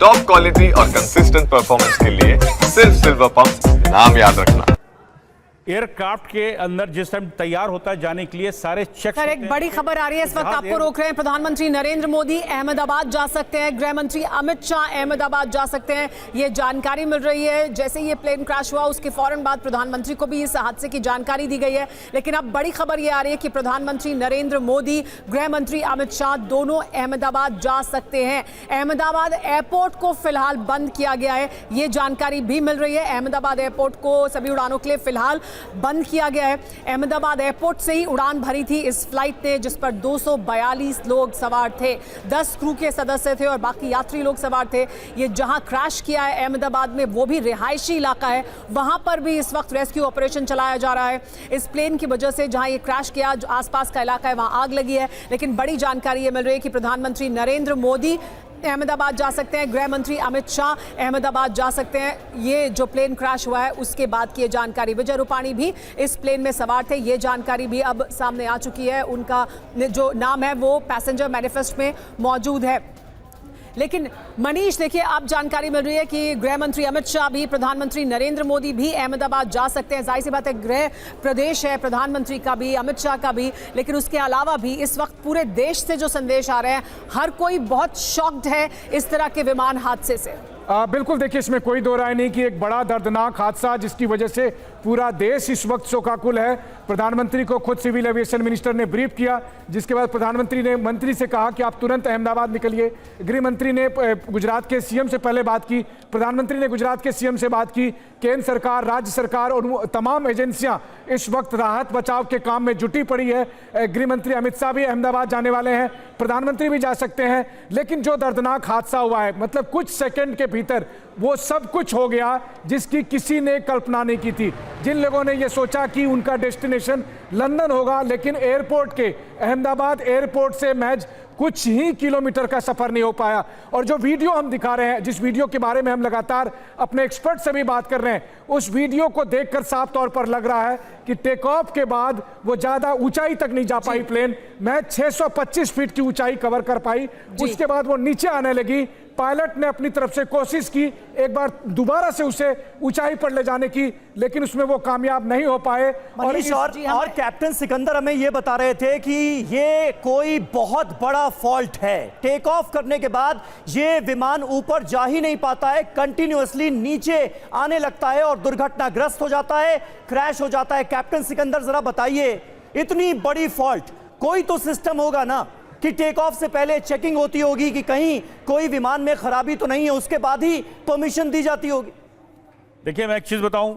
Top quality और consistent performance के लिए सिर्फ सिल्वर पंप नाम याद रखना। एयरक्राफ्ट के अंदर जिस टाइम तैयार होता है जाने के लिए सारे चेक। एक बड़ी खबर आ रही है इस वक्त, आपको रोक रहे हैं। प्रधानमंत्री नरेंद्र मोदी अहमदाबाद जा सकते हैं, गृह मंत्री अमित शाह अहमदाबाद जा सकते हैं, ये जानकारी मिल रही है। जैसे ये प्लेन क्रैश हुआ उसके फौरन बाद प्रधानमंत्री को भी इस हादसे की जानकारी दी गई है। लेकिन अब बड़ी खबर ये आ रही है कि प्रधानमंत्री नरेंद्र मोदी, गृह मंत्री अमित शाह दोनों अहमदाबाद जा सकते हैं। अहमदाबाद एयरपोर्ट को फिलहाल बंद किया गया है, ये जानकारी भी मिल रही है। अहमदाबाद एयरपोर्ट को सभी उड़ानों के लिए फिलहाल बंद किया गया है। अहमदाबाद एयरपोर्ट से ही उड़ान भरी थी इस फ्लाइट ने, जिस पर 242 लोग सवार थे, 10 क्रू के सदस्य थे और बाकी यात्री लोग सवार थे। ये जहां क्रैश किया है अहमदाबाद में, वो भी रिहायशी इलाका है, वहां पर भी इस वक्त रेस्क्यू ऑपरेशन चलाया जा रहा है। इस प्लेन की वजह से जहां ये क्रैश किया, जो आसपास का इलाका है वहां आग लगी है। लेकिन बड़ी जानकारी ये मिल रही है कि प्रधानमंत्री नरेंद्र मोदी अहमदाबाद जा सकते हैं, गृह मंत्री अमित शाह अहमदाबाद जा सकते हैं। ये जो प्लेन क्रैश हुआ है उसके बाद की ये जानकारी, विजय रूपाणी भी इस प्लेन में सवार थे, ये जानकारी भी अब सामने आ चुकी है। उनका जो नाम है वो पैसेंजर मैनिफेस्ट में मौजूद है। लेकिन मनीष देखिए, अब जानकारी मिल रही है कि गृह मंत्री अमित शाह भी, प्रधानमंत्री नरेंद्र मोदी भी अहमदाबाद जा सकते हैं। जाहिर सी बात है, गृह प्रदेश है प्रधानमंत्री का भी, अमित शाह का भी। लेकिन उसके अलावा भी इस वक्त पूरे देश से जो संदेश आ रहे हैं, हर कोई बहुत शॉक्ड है इस तरह के विमान हादसे से। बिल्कुल, देखिए इसमें कोई दो राय नहीं कि एक बड़ा दर्दनाक हादसा जिसकी वजह से पूरा देश इस वक्त शोकाकुल है। प्रधानमंत्री को खुद सिविल एविएशन मिनिस्टर ने ब्रीफ किया, जिसके बाद प्रधानमंत्री ने मंत्री से कहा कि आप तुरंत अहमदाबाद निकलिए। गृह मंत्री ने गुजरात के सीएम से पहले बात की, प्रधानमंत्री ने गुजरात के सीएम से बात की। केंद्र सरकार, राज्य सरकार और तमाम एजेंसियां इस वक्त राहत बचाव के काम में जुटी पड़ी है। गृह मंत्री अमित शाह भी अहमदाबाद जाने वाले हैं, प्रधानमंत्री भी जा सकते हैं। लेकिन जो दर्दनाक हादसा हुआ है, मतलब कुछ सेकंड के भीतर वो सब कुछ हो गया जिसकी किसी ने कल्पना नहीं की थी। जिन लोगों ने ये सोचा कि उनका डेस्टिनेशन लंदन होगा, लेकिन एयरपोर्ट के, अहमदाबाद एयरपोर्ट से महज कुछ ही किलोमीटर का सफर नहीं हो पाया। और जो वीडियो हम दिखा रहे हैं, जिस वीडियो के बारे में हम लगातार अपने एक्सपर्ट से भी बात कर रहे हैं, उस वीडियो को देखकर साफ तौर पर लग रहा है कि टेक ऑफ के बाद वो ज्यादा ऊंचाई तक नहीं जा पाई प्लेन, महज 625 फीट की ऊंचाई कवर कर पाई। उसके बाद वो नीचे आने लगी। पायलट ने अपनी तरफ से कोशिश की एक बार दोबारा से उसे ऊंचाई पर ले जाने की, लेकिन उसमें वो कामयाब नहीं हो पाए। और कैप्टन सिकंदर हमें ये बता रहे थे कि ये कोई बहुत बड़ा फॉल्ट है। टेक ऑफ करने के बाद ये विमान ऊपर जा ही नहीं पाता है, कंटिन्यूअसली नीचे आने लगता है और दुर्घटनाग्रस्त हो जाता है, क्रैश हो जाता है। कैप्टन सिकंदर जरा बताइए, इतनी बड़ी फॉल्ट, कोई तो सिस्टम होगा ना कि टेक ऑफ से पहले चेकिंग होती होगी कि कहीं कोई विमान में खराबी तो नहीं है, उसके बाद ही परमिशन दी जाती होगी। देखिए, मैं एक चीज बताऊं,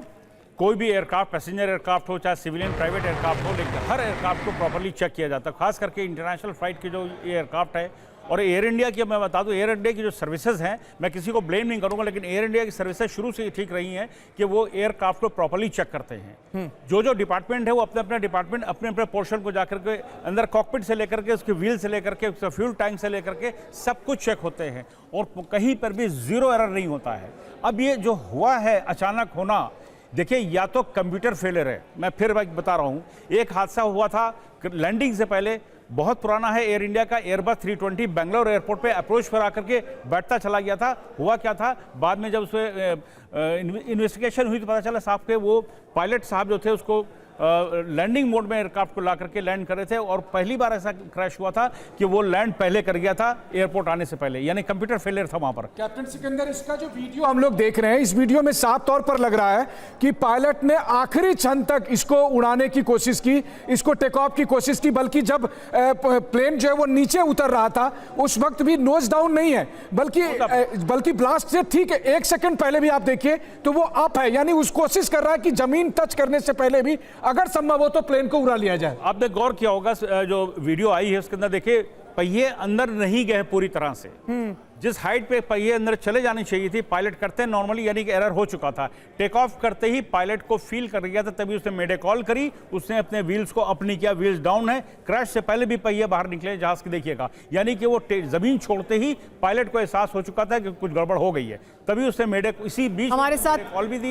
कोई भी एयरक्राफ्ट, पैसेंजर एयरक्राफ्ट हो चाहे सिविलियन प्राइवेट एयरक्राफ्ट हो, लेकिन हर एयरक्राफ्ट को प्रॉपर्ली चेक किया जाता है। खास करके इंटरनेशनल फ्लाइट के जो एयरक्राफ्ट है, और एयर इंडिया की मैं बता दूं, एयर इंडिया की जो सर्विसेज हैं, मैं किसी को ब्लेम नहीं करूंगा, लेकिन एयर इंडिया की सर्विसेज शुरू से ठीक रही हैं कि वो एयरक्राफ्ट को प्रॉपर्ली चेक करते हैं। जो डिपार्टमेंट है वो अपने अपने डिपार्टमेंट अपने अपने पोर्शन को जाकर के अंदर कॉकपिट से लेकर के उसके व्हील से लेकर के उसके फ्यूल टैंक से लेकर के सब कुछ चेक होते हैं और कहीं पर भी जीरो एरर नहीं होता है। अब ये जो हुआ है अचानक होना, देखिए या तो कंप्यूटर फेलियर है, मैं फिर बता रहा हूँ। एक हादसा हुआ था लैंडिंग से पहले, बहुत पुराना है, एयर इंडिया का एयरबस 320 बेंगलोर एयरपोर्ट पे अप्रोच पर आकर के बैठता चला गया था। हुआ क्या था, बाद में जब उसमें इन्वेस्टिगेशन हुई तो पता चला साहब के वो पायलट साहब जो थे उसको लैंडिंग मोड में एयरक्राफ्ट को ला करके लैंड कर रहे थे, और पहली बार ऐसा क्रैश हुआ था कि वो लैंड पहले कर गया था एयरपोर्ट आने से पहले, यानी कंप्यूटर फेलियर था वहां पर। कैप्टन सिकंदर, इसका जो वीडियो हम लोग देख रहे हैं, इस वीडियो में साफ तौर पर लग रहा है कि पायलट ने आखिरी क्षण तक इसको उड़ाने की कोशिश की, इसको टेक ऑफ की कोशिश की, बल्कि जब प्लेन जो है वो नीचे उतर रहा था उस वक्त भी नोज डाउन नहीं है, बल्कि ब्लास्ट से ठीक 1 सेकंड पहले भी आप देखिए तो वो अप है, यानी उस कोशिश कर रहा है कि जमीन टच करने से पहले भी अगर संभव हो तो प्लेन को उड़ा लिया जाए। आपने गौर किया होगा जो वीडियो आई है उसके अंदर देखिए पहिए अंदर नहीं गए पूरी तरह से। जिस हाइट पे पहिए अंदर चले जानी चाहिए थी, पायलट करते हैं नॉर्मली, यानी कि एरर हो चुका था। टेक ऑफ करते ही पायलट को फील कर गया था, तभी उसने मेडे कॉल करी, उसने अपने व्हील्स को अप नहीं किया, व्हील्स डाउन है। क्रैश से पहले भी पहिए बाहर निकले जहाज के, देखिएगा, यानी कि वो जमीन छोड़ते ही पायलट को एहसास हो चुका था कि कुछ गड़बड़ हो गई है, तभी उसने मेडे इसी बीच हमारे साथ कॉल भी दी है।